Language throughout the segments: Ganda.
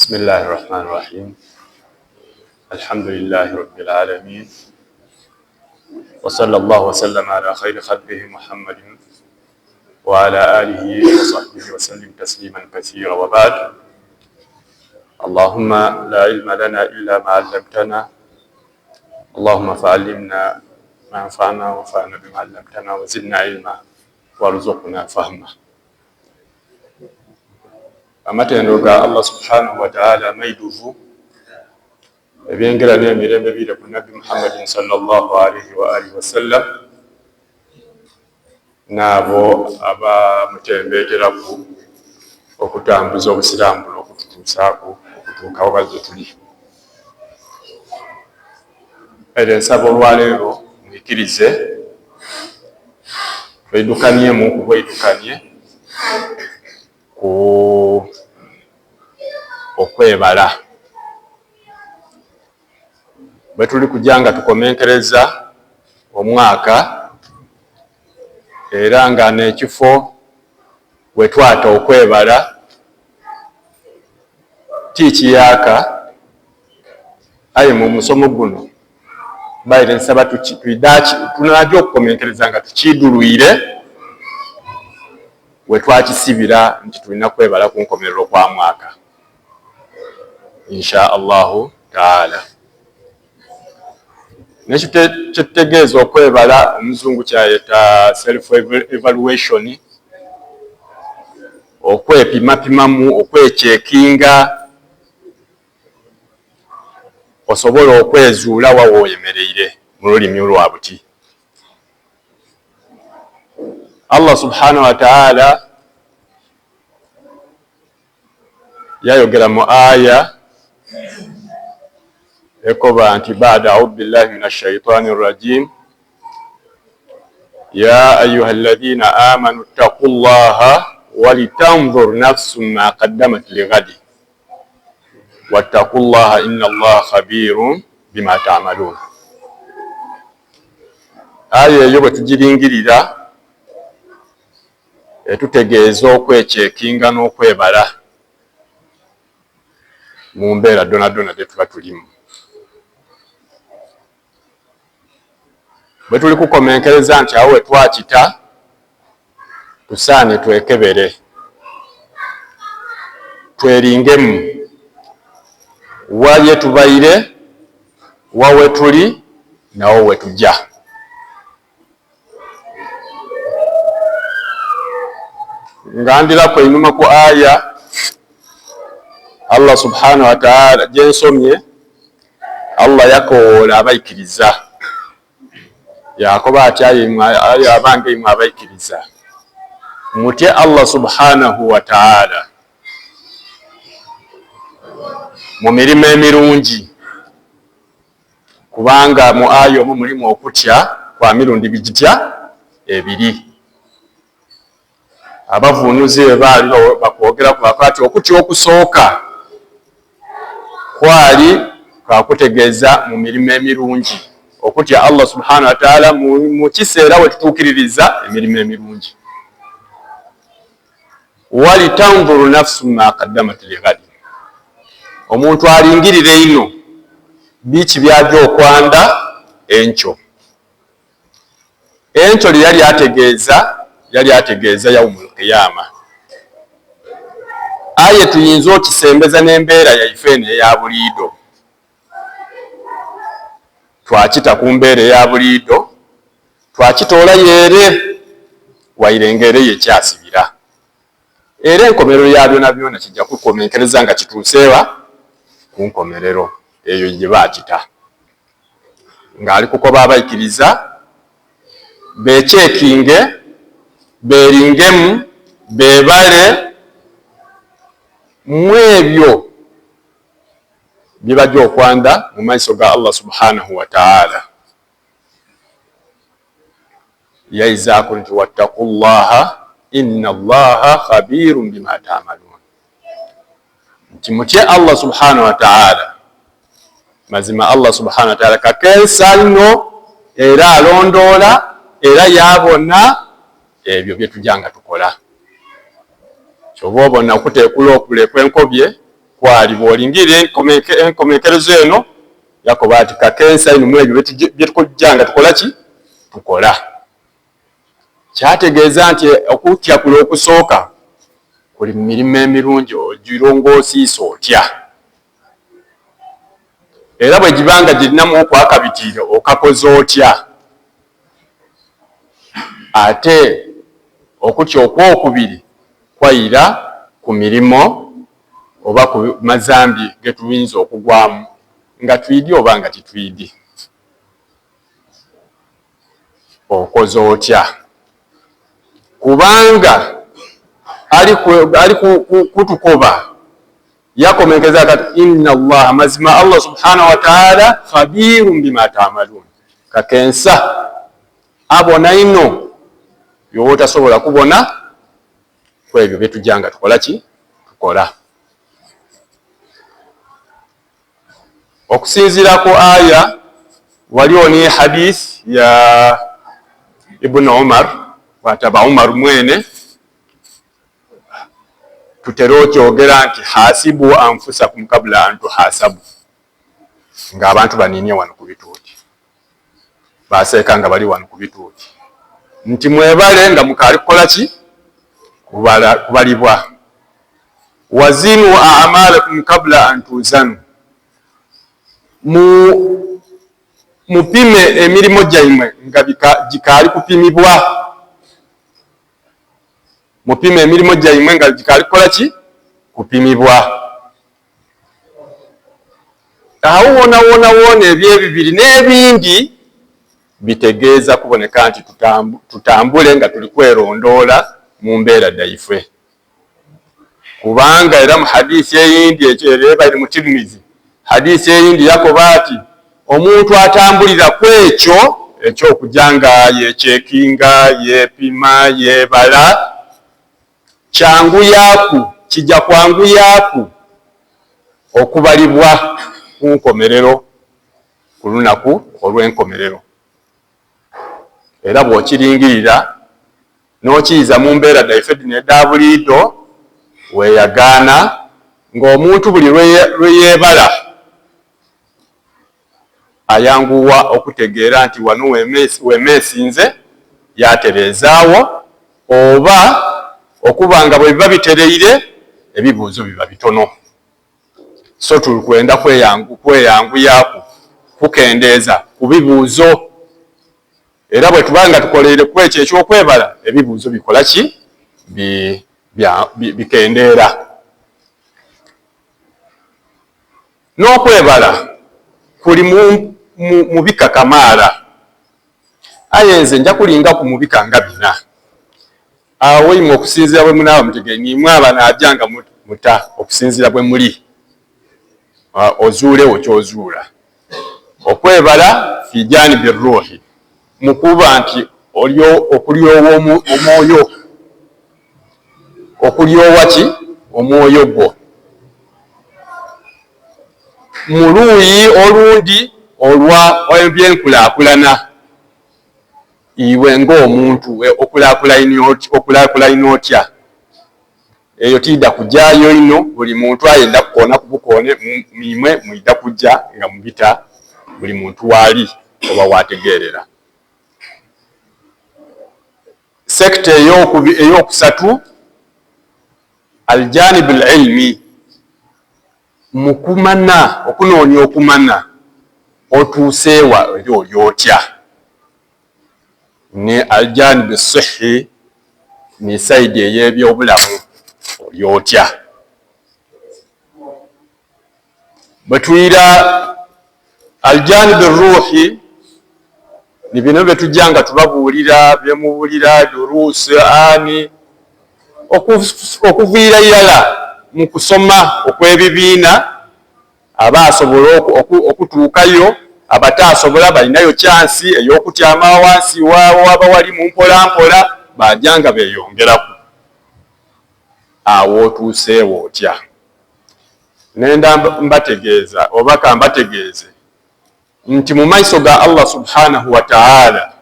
بسم الله الرحمن الرحيم. الحمد لله رب العالمين، وصلى الله وسلم على خير خلقه محمد وعلى آله وصحبه وسلم تسليما كثيرا، وبعد. اللهم لا علم لنا إلا ما علمتنا، اللهم فعلمنا ما ينفعنا وانفعنا بما علمتنا وزدنا علما وارزقنا فهما. Amatendo ga Allah subhanahu wa ta'ala maiduvu ebyengera n'emirembe bire ku Nabbi Muhammadin sallallahu alaihi wa alihi wasallam n'abo abamutembekeraku okutambuza obusiraamu n'okututuusaako okutuukawo bazze tuli. Era ensaba olwaleero mwikirize tweddukanyemu ku bweddukanye ku okwebala bwe tuli kujja nga tukomenkereza omwaka, era nga n'ekifo we twata okwebala tikiyaka. Aye mu musomo guno baire nsaba tunajja okukomenkereza nga tukidulwire we twakisibira nti tulina kwebala ku nkomerero kwa mwaka, insha Allahu taala. Nekyo kyetutegeeza okwebala omuzungu kyayeta self evaluation, okwepimapimamu, okwechekinga osobola okwezuula wa wooyemereire mu lulimi olwabuti. Allah subhanahu wa ta'ala yayogera mu aya ekoba nti ba'da a'udhu billahi minash shaitani rrajim, ya ayyuhalladhina amanu ittaqullaha walitanzur nafsun ma qaddamat lighadi wattaqullaha innallaha khabirun bima ta'malun. Aya eyo bwe tugiringirira etutegeeza okwechekinga n'okwebala mu mbeera donadona ze tuba tulimu. Bwe tuli kukomenkereza nti awo we twakita tusaane twekebere, tweringemu waye tubaire, wawe tuli nawo we tujja. Ngandira einuma ku aya Allah subhanahu wa ta'ala jensomye, Allah yakoola abaikiriza yakoba ati ayo abange imwe abaikiriza mutye Allah subhanahu wa ta'ala mu mirimu emirungi, kubanga mu ayo omwo mulimu okutya kwa mirundi gitya ebiri. Abavunuzi baali bakwogera ku bakati okutya okusooka kwali kwakutegeeza mu mirimu emirungi, okutya Allah subhanahu wa ta'ala mu kiseera we tutuukiririza emirimu emirungi. Walitanzuru nafsu ma qaddamat lighadi, omuntu alingirire ino biki byajja okwanda enkyo. Enkyo yali ategeeza yaumul qiyama. Aye tuyinza okisembeza n'embeera yaife eno eya buliido, twakita ku mbeera eya buliido, twakitoola yeere wairengere yekyasibira. Era enkomerero ya byona byona kijja kukomenkereza nga kituuseewa ku nkomerero eyo gye baakita, ng'ali kukoba abaikiriza bechekinge, beringemu, bebale mwebyo bibajja okwanda mu maiso ga Allah subhanahu wa ta'ala. Yaizaku nti wattaqullaha innallaha khabirun bima ta'malun, nti mutye Allah subhanahu wa ta'ala, mazima Allah subhanahu wa ta'ala kakensa nnyo era alondoola era yabona ebyo bye tujja nga tukola. Kyova obona okuteekula okulekwa enkobye kwali bw'olingirira enkomekerezo eno Yakobo ati kakensa ino mu ebyo bye tukujjanga tukola ki tukola. Kyategeeza nti okutya kuli okusooka kuli mu mirimu emirungi ojjira ng'osiisa otya, era bwe gibanga girinamu okwakabitiire okakoze otya. Ate okutya okwokubiri kwayira ku mirimo oba ku mazambi ge tuyinza okugwamu nga twidi oba nga titwidi. Okoze otya kubanga ali kutukoba. Yakomekeza kati inna Allah, mazima Allah subhanahu wa ta'ala khabirun bima ta'malun, kakensa abona ino byotasobola kubona kwebyo byetujjanga tukola ki tukola. Okusinziira ku aya waliwo ni hadith ya Ibn Umar wataba Umar mwene tutera okyogera nti hasibu anfusakum kabla an tuhasabu, nga abantu baninye wano ku bituuti baseeka nga bali wano ku bituuti nti mwebale nga mukaali kukola ki kubalibwa. Wazinu a'malakum kabla an tuzanu, mupime emirimu gyammwe nga gikaali kupimibwa. Mupime emirimu gyammwe nga gikaali kukola ki kupimibwa. Awo wona ebyebibiri n'ebindi bitegeeza kuboneka nti tutambule nga tuli kwerondoola mu mbeera ddaife. Kubanga era mu hadisi eyindi ekyo bali mu Tirmizi, hadisi eyindi Yakobo ati omuntu atambulira ku ekyo ekyokujanga yecekinga yepima yebala kyangu yaku kijja kwangu yaku okubalibwa ku nkomerero ku lunaku olw'enkomerero. Era bw'okiringirira n'okiyiza mu mbeera ddaife dino edda buliido weeyagaana ng'omuntu buli lwe yeebala ayanguwa okutegeera nti wano weemeesinze yatereezaawo, oba okuba nga bwe biba bitereire ebibuuzo biba bitono. So tulikwenda kweyanguyaku kukendeeza ku bibuuzo, era bwe tubanga tukoleere ku ekyo ekyokwebala ebibuuzo bikola ki bikendeera. N'okwebala kuli mu bika kamaala. Aye nze nja kulinga ku mubika nga bina. Awo imwe okusinziira bwe munaaba mutegere nimwe abana ajanga muta okusinziira bwe muli ozuulewo kyozuula. Okwebala fi janibi ruuhi mukuba nti okulyowa omwoyo, okulyowa ki omwoyo gwo mu luuyi olundi olwa ebyenkulaakulana. Iwe ng'omuntu okulaakulana otya, eyo tidda kujjayo ino. Buli muntu ayenda kukoona ku bukoone mimwe mwidda kujja nga mubita buli muntu waali oba wategeerera. Sekta eyokusatu aljanib alilmi, mukumana okunoonya okumana otuuseewa eri oli otya. Ne aljanib sihi ni saidi ey'ebyobulamu oli otya. Bwe tuyira aljanib ruuhi ni bino bye tujja nga tubabuulira byemubuulira duruusi ani okuviira irala mu kusoma okw'ebibiina. Aba asobola okutuukayo, abataasobola balinayo kyansi ey'okutyama wansi waawo aba wali mu mpolampola bajjanga beeyongeraku. Awo otuuseewo otya. Nenda mbategeeza oba kambategeeze nti mu maiso ga Allah subhanahu wa ta'ala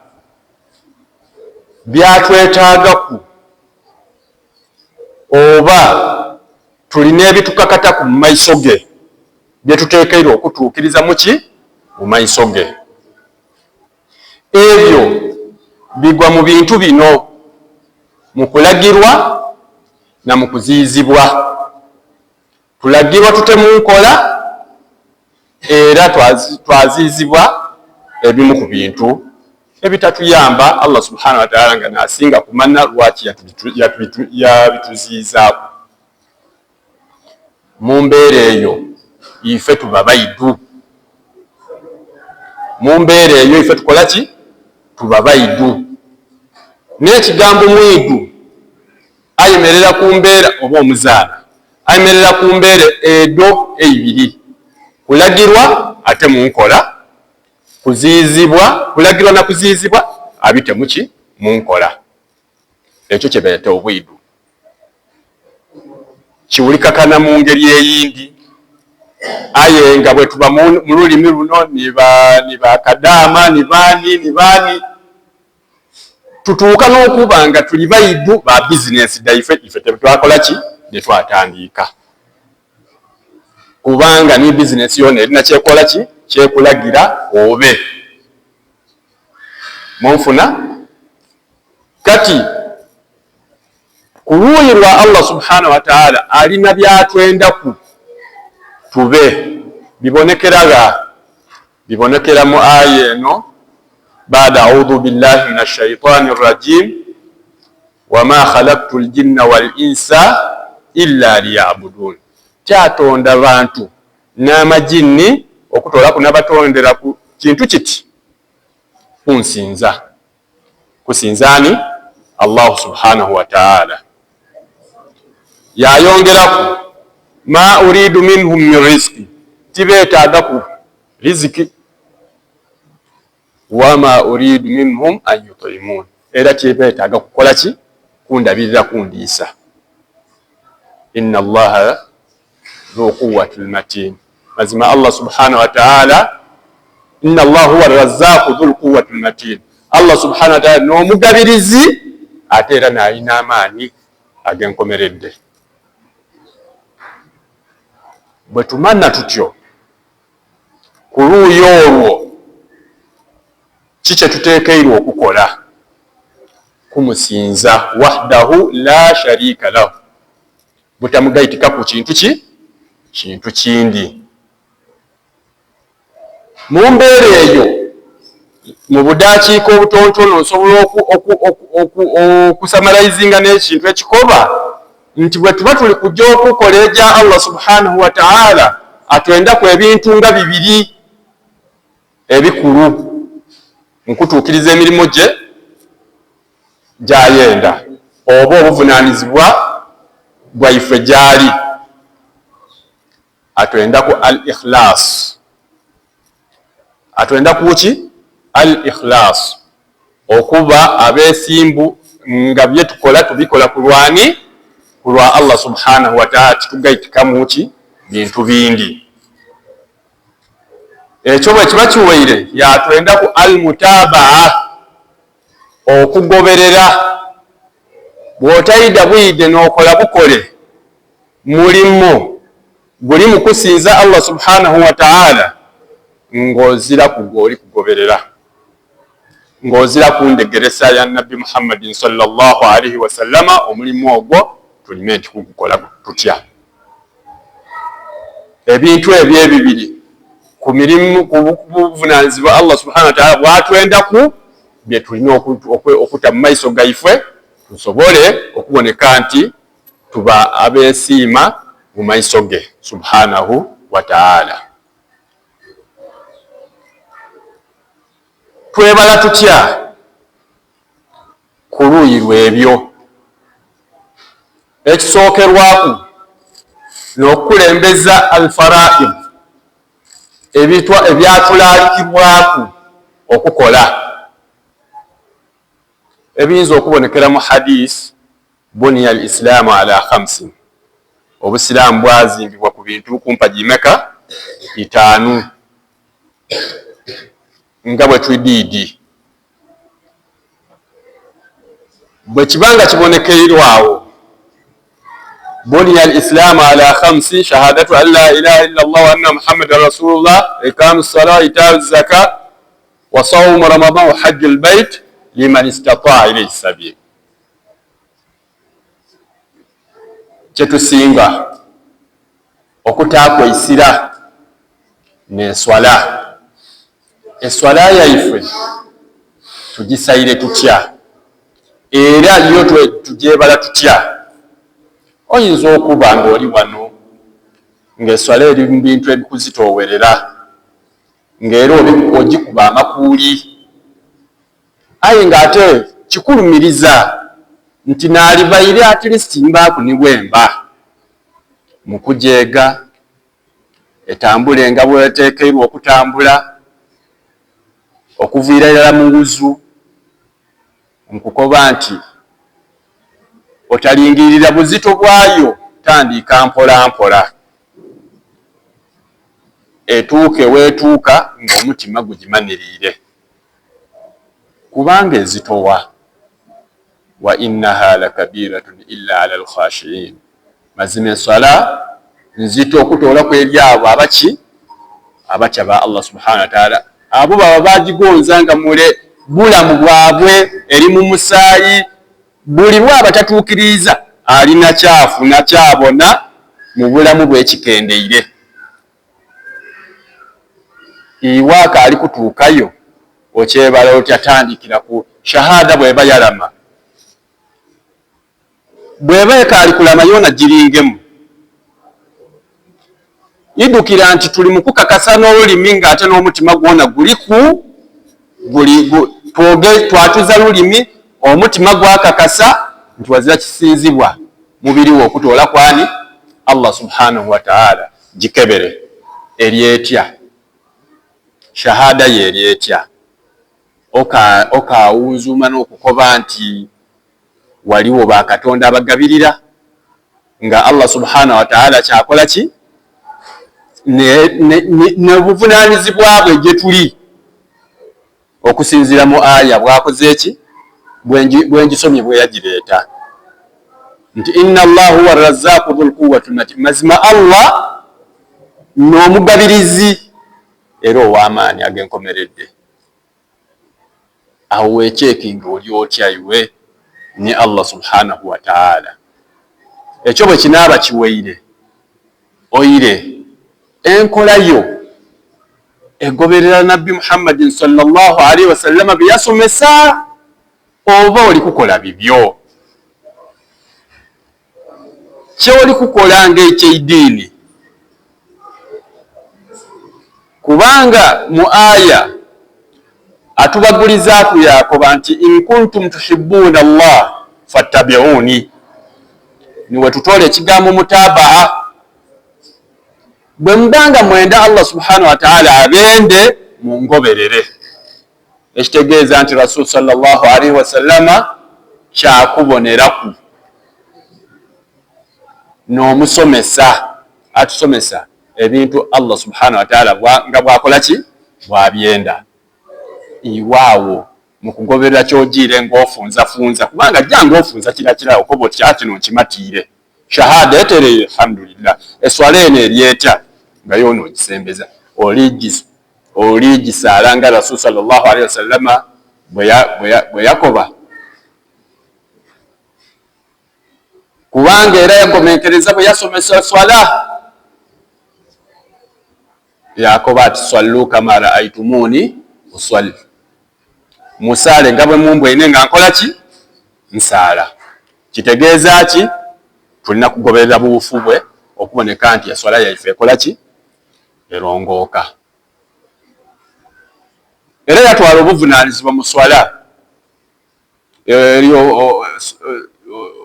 byatwetaagaku oba tulina ebitukakata ku maiso ge bye tuteekeirwa okutuukiriza mu maiso ge. Ebyo bigwa mu bintu bino: mu kulagirwa na mu kuziyizibwa. Tulagirwa tutemu nkola era twaziyizibwa ebimu ku bintu ebitatuyamba Allah subhanahu wa ta'ala nga nasinga kumanya lwaki yabituziyizaako. Mu mbeera eyo ife tuba baidu. Mu mbeera eyo ife tukola ki? Tuba baidu. N'ekigambo mwidu ayemerera ku mbeera oba omuzaana ayemerera ku mbeera edo eibiri: kulagirwa ate mu nkola, kuziyizibwa, kulagirwa na kuziyizibwa abite muki? Mu nkola. Ekyo kye bayita obwidu. Kiwulikakana mu ngeri eyindi, aye nga bwe tuba mu lulimi luno ni ba Kadaama ni baani tutuuka n'okuba nga tuli baidu ba bizinesi daife tebitwakola ki? Ne twatandika. Kubanga ni bizinesi yona erina kyekola ki? Kyekulagira obe. Munfuna? Kati ku luuyi lwa Allah subhanahu wa ta'ala alina byatwendaku tube. Bibonekera mu aya eno: baada a'udhu billahi minash shaitani rrajim wama khalaqtu ljinna wal insa illa liya'budun. Kyatonda bantu n'amajinni okutolaku n'abatondera ku kintu kiti: kunsinza. Kusinzani Allah subhanahu wa ta'ala. Yayongeraku ma uridu minhum min rizqi, tibeetaagaku riziki. Wama uridu minhum an yut'imun, era tibeetaaga kukola ki? Kundabirira, kundiisa. Inna Allaha dhu quwwatil matin. Mazima Allah subhanahu wa ta'ala, inna Allah huwa ar-razzaqu dhul quwwatil matin. Allah subhanahu wa ta'ala n'omugabirizi ate era n'alina amaanyi ag'enkomeredde. Bwe tumanna tutyo, ku luuyi olwo ki kye tuteekeirwa okukola? Kumusinza wahdahu la sharika lahu, butamugayitika ku kintu kindi. Mu mbeera eyo, mu budakiika obutontono osobola okusamalayizinga n'ekintu ekikoba nti bwe tuba tuli kujja okukola ebya Allah subhanahu wa ta'ala atwendaku ebintu nga bibiri ebikulu: nkutuukiriza emirimu gye gyayenda oba obuvunaanyizibwa bwaife gyali. Atwendaku al-ikhlas. Atwendaku ki? Al-ikhlas, okuba abeesimbu nga bye tukola tubikola kulwani? Kulwa Allah subhanahu wa ta'ala, titugayitikamu ki? Bintu bindi. Ekyo bwe kiba kiweire, yatwendaku al-mutabaa, okugoberera. Bw'otayida bwide n'okola bukole, mulimu guli mu kusinza Allah subhanahu wa ta'ala, ng'ozira kugoli kugoberera, ng'ozira kundegeresa ya Nabbi Muhammadin sallallahu alaihi wa sallama. Omulimu ogwo tulime nti kugukola tutya. Ebintu ebyo ebibiri ku mirimu, ku buvunaanyizibwa Allah subhanahu wa ta'ala bwatwendaku, bye tulina okuta mu maiso gaife tusobole okuboneka nti tuba abeesiima mu maiso ge subhanahu wa ta'ala. Twebala tutya ku luuyi lw'ebyo? Ekisookerwaku n'okukulembeza al-fara'id, ebyatulaalikibwaku okukola, ebiyinza okubonekera mu hadisi: buniya al-islaamu ala khamsin, obusiraamu bwazimbibwa ku bintu kumpagi meka? 5. Nga bwe twidiidi. Bwe kibanga kibonekeirwawo, بني الإسلام على 5: شهادة أن لا إله إلا الله وأن محمد رسول الله، إقام الصلاة، إيتاء الزكاة، وصوم رمضان، وحج البيت liman istata'a ilayhi sabil. Kyetusinga okutakweisira n'eswala. Eswala yaife tugisayire tutya era yo tugyebala tutya? Oyinza okuba ng'oli wano ng'eswala eri mu bintu ebikuzitoowerera ng'era ogikuba amakuuli, aye ng'ate kikulumiriza nti naalivaire at least mbaaku ni bwemba mu kujeega etambule nga bweteekeirwa okutambula, okuviira ddala mu wuzu, nkukoba nti otalingirira buzito bwayo, tandika mpola mpola etuuke weetuuka ng'omutima gugimaniriire, kubanga ezitowa. Wa innaha lakabiratun illa ala alkhashiin, mazima eswala nzito okutoolaku eri abo abatya ba Allah subhanahu wa ta'ala, abo baba bagigonza nga mule bulamu bwabwe eri mu musaayi, buli bwaba tatuukiriza alina kyafuna kyabona mu bulamu bw'ekikendeire. Iwaaka ali kutuukayo okyebala otya, tandikira ku shahada bweba yalama, bweba ekaali kulama yona giringemu. Idukira nti tuli mu kukakasa n'olulimi ng'ate n'omutima gwona guliku twatuza lulimi, omutima gwakakasa nti wazira kisinzibwa mubiri wo okutoola kwani Allah subhanahu wa ta'ala. Gikebere eryetya shahada yeryetya, okawunzuma n'okukoba nti waliwo bakatonda abagabirira nga Allah subhanahu wa ta'ala kyakola ki n'obuvunaanyizibwa bwe gye tuli okusinziira mu aya bwakoze eki bwengisomye bwe yagireeta nti inna Allah huwa arrazzaqu dhul quwwati matin, mazima Allah n'omugabirizi era ow'amaanyi ag'enkomeredde. Awo weekyekinga oli otya iwe ni Allah subhanahu wa ta'ala. Ekyo bwe kinaaba kiweire oire enkola yo egoberera Nabbi Muhammadin sallallahu alaihi wasallam bye yasomesa, oba oli kukola bibyo kyoli kukola ng'ekyeidiini, kubanga mu aya atubagulizaku Yakoba nti in kuntum tuhibbuna Allah fattabi'uni, niwe tutola ekigambo mutabaa. Bwe mubanga mwenda Allah subhanahu wa ta'ala abende mungoberere, ekitegeeza nti Rasul sallallahu alaihi wasallama kyakuboneraku n'omusomesa, atusomesa ebintu Allah subhanahu wa ta'ala nga bwakola ki bwabyenda. Iwaawo mu kugoberera kyogire ng'ofunzafunza, kubanga jange ofunza kirakira okoba otya kino nkimatiire shahada etere alhamdulillah. Eswala eno eryetya nga yoona ogisembeza oligisaala nga Rasul sallallahu alaihi wasallama bwe yakoba, kubanga era yakomenkereza bwe yasomesa swala. Yakoba ati sallu kama ra'aytumuni usalli, musaale nga bwe mumbwene nga nkola ki nsaala. Kitegeeza ki tulina kugoberera buufu bwe okuboneka nti eswala yaife ekola ki erongooka. Era yatwala obuvunaanyizibwa mu swala eri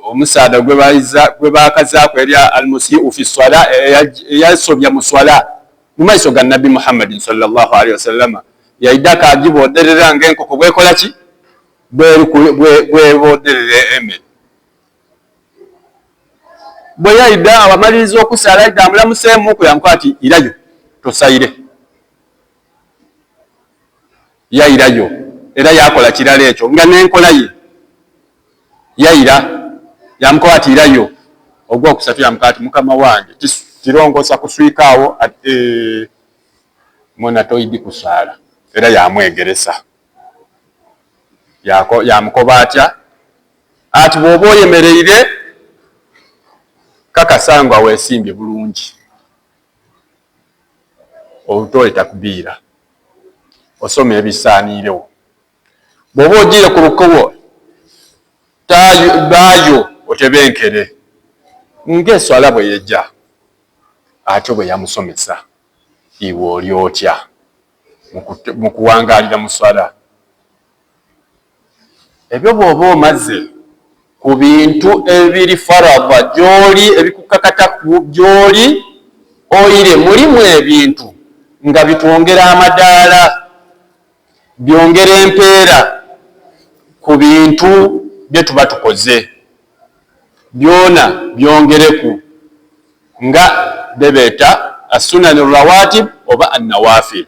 omusaada gwe baakazaako eri almusii'u fi swala, eyasobya mu swala mu maiso ga Nabbi Muhammadin sallallahu alaihi wasallama, yaidako agibooderera ng'enkoko bwekola ki bwebooderera emmere. Bwe yaida awamaliriza okusaala yaida amulamuseemuku yamukola ati irayo tosayire, yairayo era yakola kirala ekyo nga n'enkola ye yaira yamukola ati irayo ogwokusatu yamukati mukama wange tirongosa kuswikaawo mona toyidi kusaala era yamwegeresa yamukoba atya ati bw'oba oyemereire kakasangwa weesimbye bulungi olutole takubiira osoma ebisaaniirewo bw'oba ogiire ku lukubo baayo otebenkere ng'eswala bwe yejja ate bwe yamusomesa iwe oli otya mu kuwangaalira mu swala. Ebyo bw'oba omaze ku bintu ebiri farada gy'oli ebikukakata gy'oli oyire mulimu ebintu nga bitwongera amadaala byongera empeera ku bintu bye tuba tukoze byona byongereku nga bebeeta as-sunani rawatib oba an-nawafil.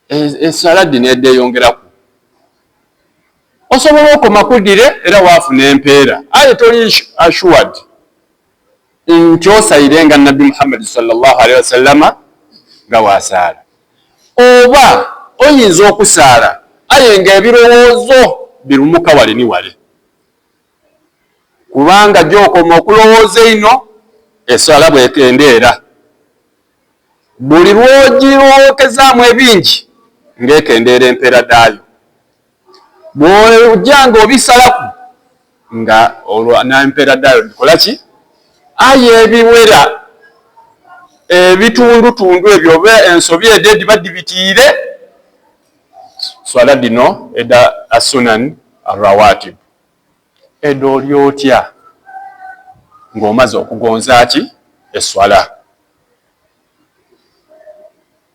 Esala dino eddeyongeraku osobola okoma kudire era waafuna empeera aye toli assured nti osayire nga Nabbi Muhammad sallallahu alaihi wasallama nga waasaala, oba oyinza okusaala aye nga ebirowoozo birumuka wale ni wale kubanga gy'okoma okulowooza ino eswala bwekendeera buli lwogirookezaamu ebingi ng'ekendeera empeera daayo. Bw'ojjanga obisalaku nga olwo n'empeera daayo bikola ki? Aye ebiwera ebitundutundu ebyo oba ensobi edyo ediba dibitiire swala dino edda as-sunan ar-rawatib edda oli otya ng'omaze okugonza ki? Eswala.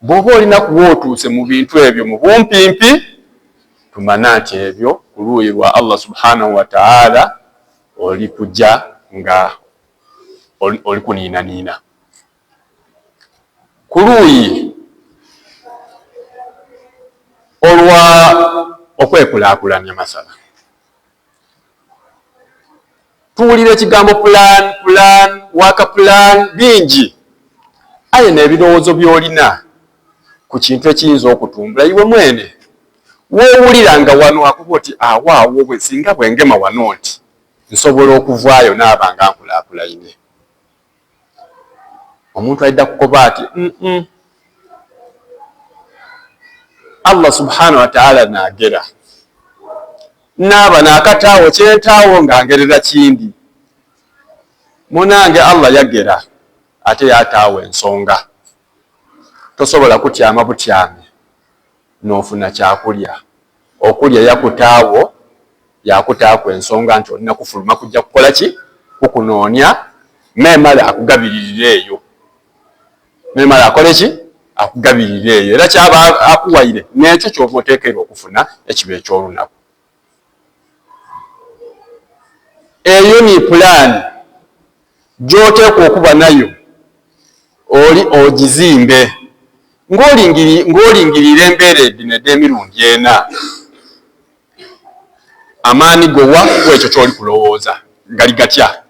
Bw'oba olina kuba otuuse mu bintu ebyo mu bumpimpi tumana nti ebyo ku luuyi lwa Allah subhanahu wa ta'ala oli kujja nga oli kuniinaniina. Ku luuyi olwa okwekulaakulanya masala tuwulira ekigambo plan waka plan bingi aye n'ebirowoozo by'olina ku kintu ekiyinza okutumbula iwe mwene woowulira nga wano akuba oti awaawo bwe singa bwengema wano nti nsobola okuvaayo naaba nga nkulaakulayine. Omuntu alidda kukoba ati Allah subhanahu wa ta'ala naagera naaba naakataawo kyentaawo ng'angerera kindi munange Allah yagera ate yaataawo ensonga tosobola kutyama butyame n'ofuna kyakulya okulya yakutaawo ensonga nti olina kufuluma kujja kukola ki? Kukunoonya memala akugabiririra eyo memala akole ki? Akugabiririra eyo era kyaba akuwaire n'ekyo ky'oba oteekerwa okufuna ekiba eky'olunaku. Eyo ni plan gy'oteekwa okuba nayo oli ogizimbe ng'olingirira embeera eddino edd'emirundi ena amaani gowa ku ekyo ky'oli kulowooza gali gatya.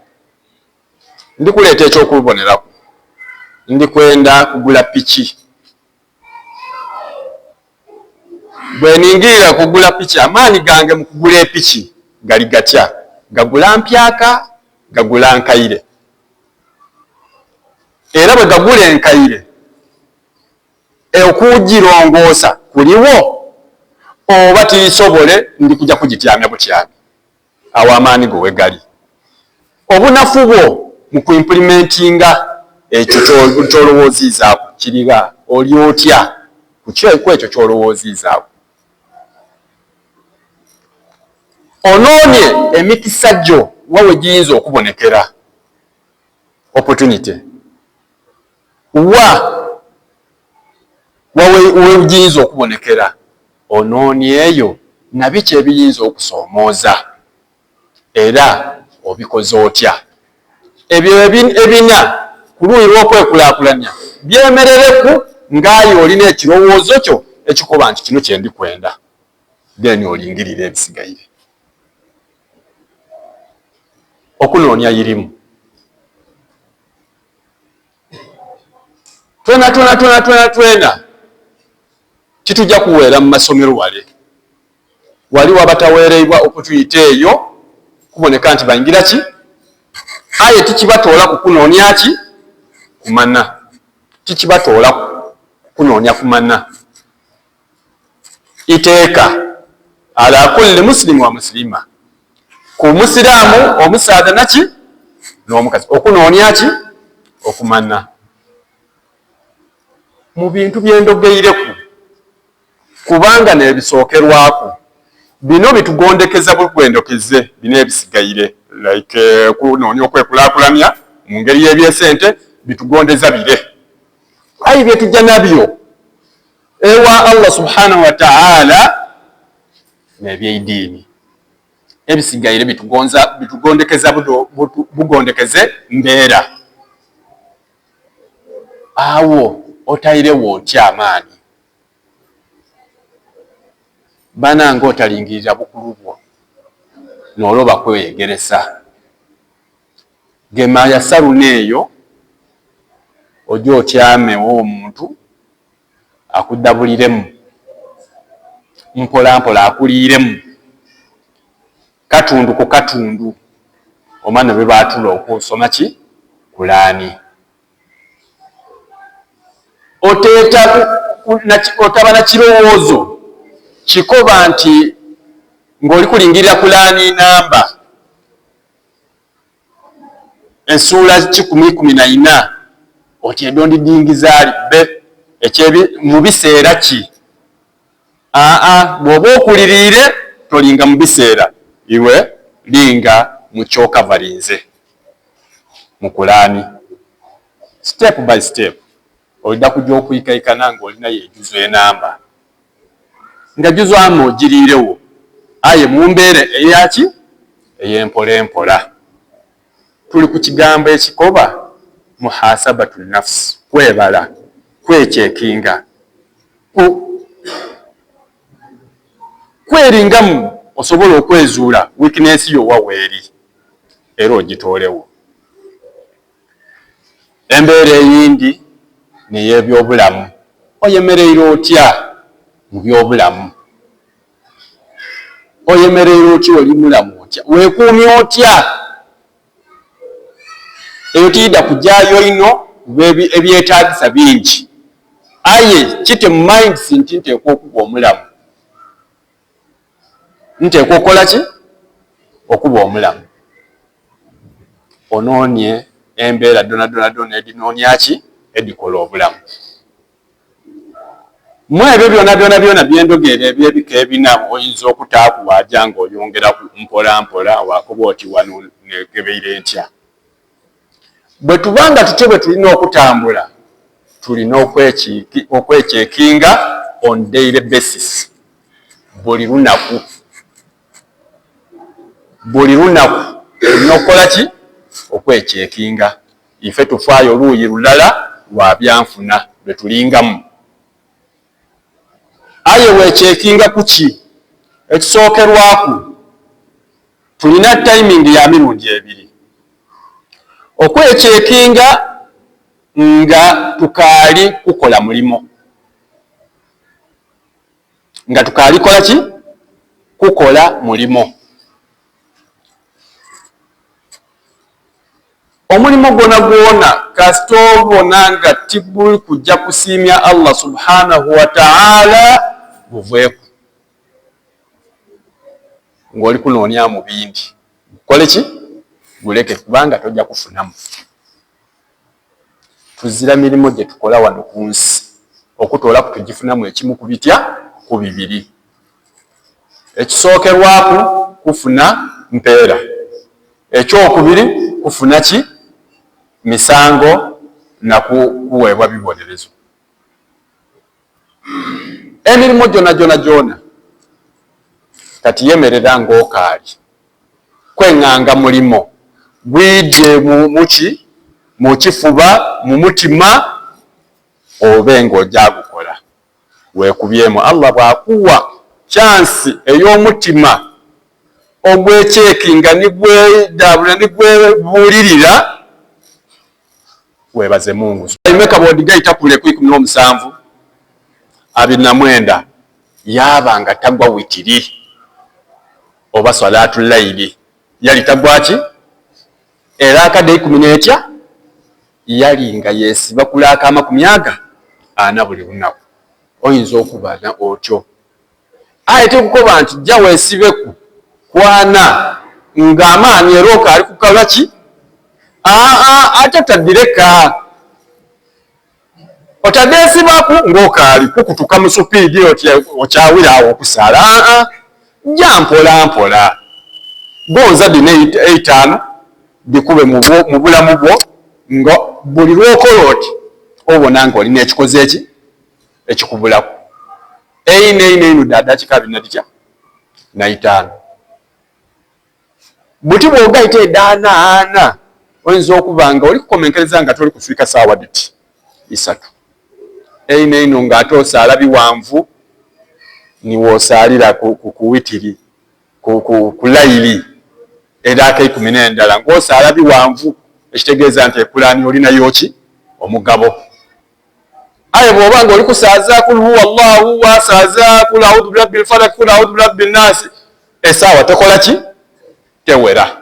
Ndikuleeta eky'okuboneraku, ndikwenda kugula piki. Bwe ningirira kugula piki amaani gange mu kugula epiki gali gatya? Gagula mpyaka, gagula nkaire. Era bwe gagula enkaire okugirongoosa kuliwo oba tisobole ndi kujja kugityamya butyamya. Awo amaani go we gali. Obunafu bwo mu kuimplementinga ekyo ky'olowoozizaako kiriga oli otya ku ekyo ky'olowoozizaako. Onoonye emikisa gyo wawe giyinza okubonekera opportunity wawe giyinza okubonekera onoonye eyo nabiki ebiyinza okusoomooza era obikoze otya. Ebyo ebina ku luuyi lw'okwekulaakulanya byemerereku ng'ayo olina ekirowoozo kyo ekikuba nti kino kye ndikwenda then olingirira ebisigaire. okunoonya irimu. Twena titujja kuweera mu masomero wali wabataweereibwa okutuyita eyo kuboneka nti bayingira ki aye tikibatoola kukunoonya ki kumana, tikibatoola kunoonya kumana. Iteeka ala kulli muslimu wa muslima, ku musiraamu omusaadha naki n'omukazi okunoonya ki okumana. Mu bintu byendogeireku kubanga nebisookerwaku bino bitugondekeza bugwendokeze bino ebisigaire like kunoonya okwekulaakulanya mu ngeri y'ebyesente bitugondeza bire. Ayi byetujja nabyo ewa Allah subhanahu wa ta'ala n'ebyeidiini ebisigaire bitugondekeza bugondekeze mbeera. Awo otairewo otya amaani bananga otalingirira bukulu bwo n'oloba kweyegeresa gema yasalu neeyo ojo otyamewo omuntu akuddabuliremu mpolampola akuliiremu katundu ku katundu omwana bwe baatula okusoma ki Kulaani. Otaba na kirowoozo kikoba nti ng'oli kulingirira Kulaani namba ensuula 114 oti edondidingizaali be ekyebi mu biseera ki? Bw'oba okuliriire tolinga mu biseera, iwe linga mu kyokavalinze mu Kulaani step by step. Olida kujja okuyikaikana ng'olina yejuzo enamba nga juzwamu ogiriirewo aye mu mbeera eyaki ey'empola. Tuli ku kigambo ekikoba muhasabatu nafsi, kwebala, kwekyekinga, kweringamu osobola okwezuula weakness yo waweeri era ogitoolewo. Embeera eyindi n'ey'ebyobulamu. Oyemereire otya mu byobulamu? Oyemereire otya oli mulamu otya? Weekuumye otya? Eyo tiyida kujjaayo ino ebyetaagisa bingi aye kite mu minds nti nteekwa okuba omulamu, nteekwa okukola ki? Okuba omulamu. Onoonye embeera dona edinoonya ki? Edikola obulamu. Mu ebyo byona byendogeera ebyebika ebina oyinza okutaakuwaaja ng'oyongera mpola wakuba oti wano negebeire ntya. Bwe tubanga tutyo bwe tulina okutambula tulina okwekyekinga on daily basis, buli lunaku tulina okukola ki? Okwekyekinga. Ife tufaayo oluuyi lulala lwa byanfuna lwe tulingamu. Aye weekyekinga ku ki? Ekisookerwaku tulina timing ya mirundi ebiri. Okwekyekinga nga tukaali kukola mulimo, nga tukaali kola ki? Kukola mulimo. Omulimu gwona kasita obona nga tibuli kujja kusiimya Allah subhanahu wa ta'ala buveeku, ng'oli kunoonya mu bindi, kole ki? Guleke kubanga tojja kufunamu. Tuzira mirimu gye tukola wano ku nsi okutoola kutugifunamu ekimu ku bitya ku bibiri. Ekisookerwaku kufuna mpeera, ekyokubiri kufuna ki? Misango na kuweebwa bibonerezo. Emirimu gyona kati yemerera ng'okaali kweŋŋanga mulimo bwidye muki? Mu kifuba, mu mutima, obe ng'ojaagukola weekubyemu. Allah bw'akuwa chansi ey'omutima ogwechekinga nigwe dabula nigwe bulirira webaze Mungu. Imeka bodi gaita kule ku 17 29 yabanga tagwa witiri oba salatu layili yali tagwachi era akade 19 yali nga yesiba kulaka amakumyaga ana buli lunaku oyinza okubana otyo ayete kukoba nti jja wesibeku kwana ng'amaanyi eroka ali kukalaki atatadireka otadesibaku ng'okali kukutuka mu supiidi okyawira awo okusala jja mpola mpola gonza dine 5 bikube mu bulamu bwo nga buli lwokola oti obona nga olina ekikoze eki ekikubulaku ino dada kikabina ditya na 5 buti bw'ogaita edaana oyinza okubanga oli kukomenkereza nga toli kufiika saawa diti 3 ino ng'ate osaala biwanvu niwo osaalira ku witiri ku layiri eraaka 19 ng'osaala biwanvu ekitegeeza nti epulaani olinayo ki omugabo aye bw'obanga oli kusaaza kul huwa Allahu wasaaza kul a'udhu birabbil falaq kul a'udhu birabbin nas esaawa tekola ki tewera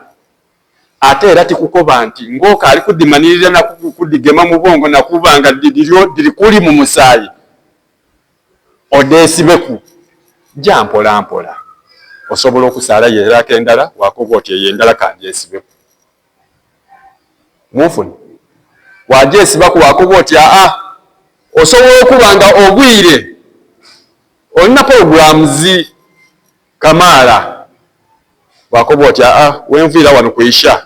ate era tikukoba nti ng'oka ali kudimanirira na kudigema mu bwongo nakubanga diri kuli mu musaayi odesibeku jja mpola mpola osobola okusaala yeraka endala wakoba oti eyo endala kanjesibeku mufuni wajesibaku wakoba oti osobola okubanga obwire olina programs kamaala wakoba oti wenviira wano kuisha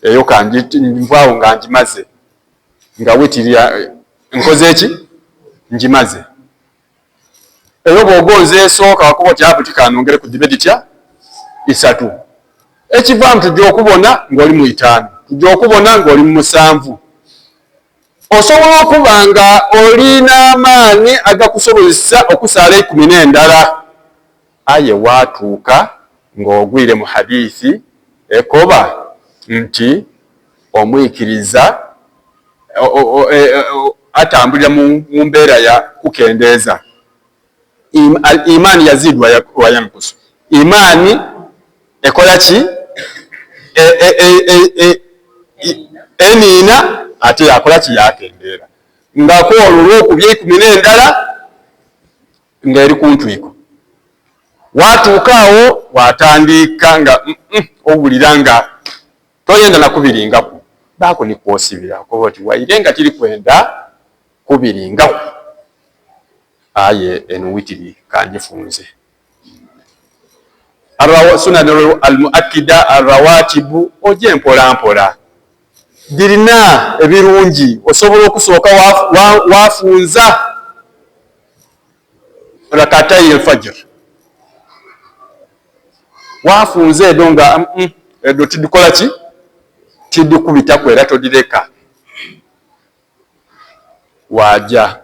eyo kanji nvaawo nga njimaze nga witirya nkoze eki njimaze eyo bw'ogonza esooka wakoba oti buti kanongere ku dibe ditya 3 ekivaamu tujja okubona ng'oli mu 5 tujja okubona ng'oli mu 7 osobola okuba nga olina amaanyi agakusobozesa okusaala 10 endala aye waatuuka ng'ogwire mu hadithi ekoba nti omwikiriza atambulira mu mbeera ya kukendeeza imaani yazidwa wa yankusu imaani ekola ki eniina ate yakola ki yakendeera ng'akola olwokubya 10 endala ng'eri ku ntwiko waatuuka awo watandika nga owulira nga toyenda nakubiringaku baako nikwosibira koba oti waire nga tiri kwenda kubiringaku aye eno witiri kanjifunze sunan almuakida arrawatibu oje mpola mpola dirina ebirungi osobola okusooka wafunza rakatai alfajr wafunze edo nga edo tidikola ki tidikubitaku era todireka waja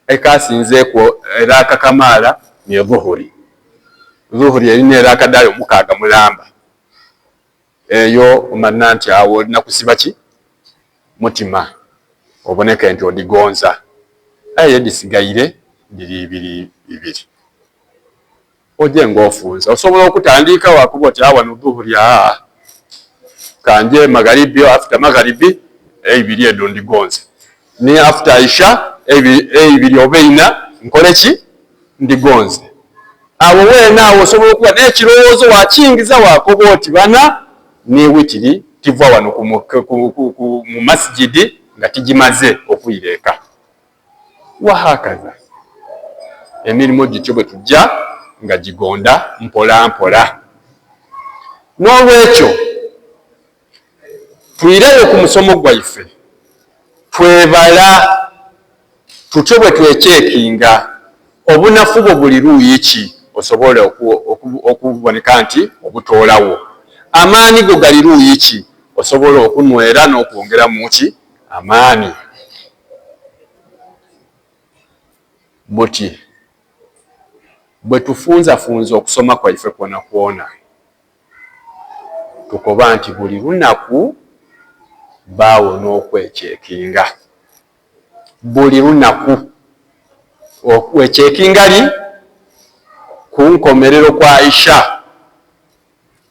ekasinzeeko eraaka kamaala ne zuhuri erina eraaka daayo 6 mulamba eyo omanna nti awo olina kusiba ki mutima oboneke nti odigonza aye disigaire diri 2 oje ng'ofunza osobola okutandika wakuba oti wano zuhuri kanje magharibi after magharibi 2 edo ndigonze ni after isha 2 oba 4 nkole ki ndigonze awo weena awo osobola okuba n'ekirowoozo wakingiza wakoba oti bana ni witiri tiva wano mu masjidi nga tigimaze okuyira eka wahakaza emirimu gityo bwe tujja nga gigonda mpola mpola n'olwekyo tuyireyo ku musomo gwaife twebala tutyo bwe twechekinga obunafu bwo buli luuyi ki osobola okuboneka nti obutoolawo amaani go gali luuyi ki osobola okunywera n'okwongera mu ki amaani buti bwe tufunzafunza okusoma kwaife kwona kwona tukoba nti buli lunaku baawona okwechekinga. Buli lunaku okwechekinga li ku nkomerero kwa Aisha.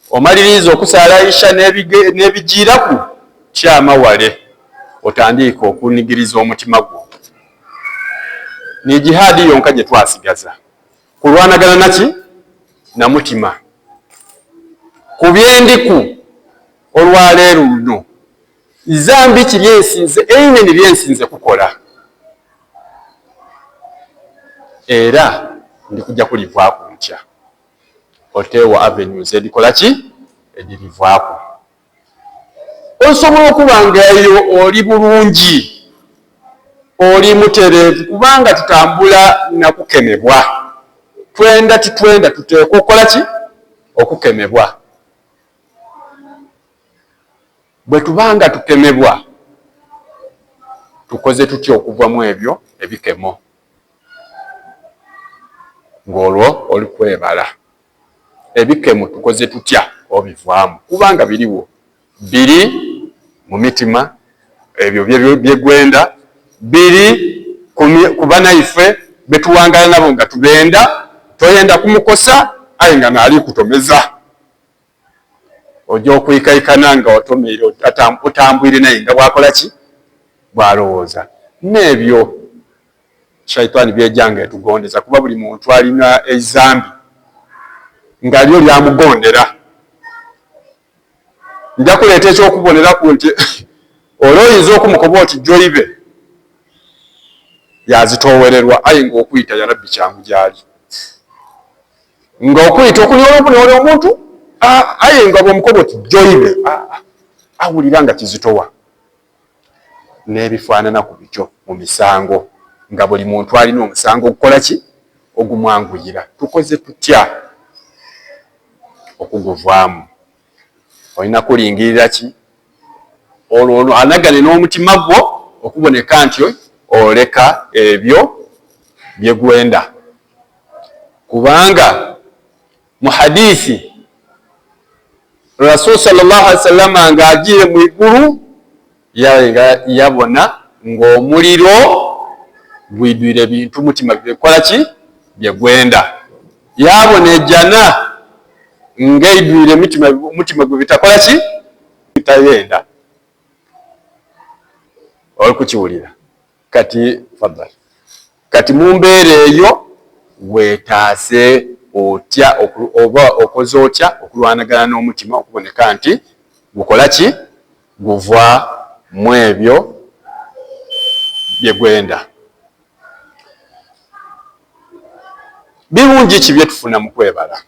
Omaliriza okusaala Aisha n'ebigiiraku kyama wale otandika okunigiriza omutima gwo. Ni jihadi yonka gye twasigaza. Kulwanagana naki? Na mutima. Ku byendiku olwaleero luno zambi ki lyensinze ennyini lyensinze kukola. Era ndikujja kulivaako nkya. Otewa avenues edikola ki? Edirivaako. Osobola okuba nga eyo oli bulungi, oli mutereevu, kubanga tutambula na kukemebwa. Twenda titwenda tuteekwa okukola ki? Okukemebwa. Bwe tubanga tukemebwa tukoze tutya okuvamu ebyo ebikemo? Ng'olwo oli kwebala. Ebikemo tukoze tutya obivaamu? Kubanga biriwo. Biri mu mitima ebyo byegwenda, biri ku banaife betuwangala nabo nga tubenda, toyenda kumukosa aye nga naali kutomeza. Ojja okwikaikana nga otomeire otambwire naye nga bwakola ki? Bwalowooza. N'ebyo shaitaani byejjanga etugondeza, kuba buli muntu alina ezambi nga lyo lyamugondera. Nja kuleeta ekyokuboneraku nti olwoyinza okumukoba oti joyibe yazitoowererwa, aye ng'okuyita yarabbi kyangu gyali. Ng'okuyita okulyola omuntu aye nga bw'omukoba oti joyibe awulira nga kizitowa. N'ebifaanana ku bityo mu misango, nga buli muntu alina omusango okukola ki? Ogumwanguyira. Tukoze tutya okuguvaamu? Olina kulingirira ki? Olwo anagane n'omutima gwo okuboneka nti oleka ebyo byegwenda. Kubanga mu hadiisi Rasul sallallahu alaihi wasallam ng'agiye mu igulu yabona ng'omuliro gwidwire ebintu mutima byekola ki? Byegwenda. Yabona ejjana ng'eidwire mutima gwe bitakola ki? Bitayenda. Oli kukiwulira? Kati fadhali. Kati mu mbeera eyo weetaase otya oba okoze otya okulwanagana n'omutima okuboneka nti gukola ki? Guva mu ebyo byegwenda. Birungi ki bye tufuna mu kwebala?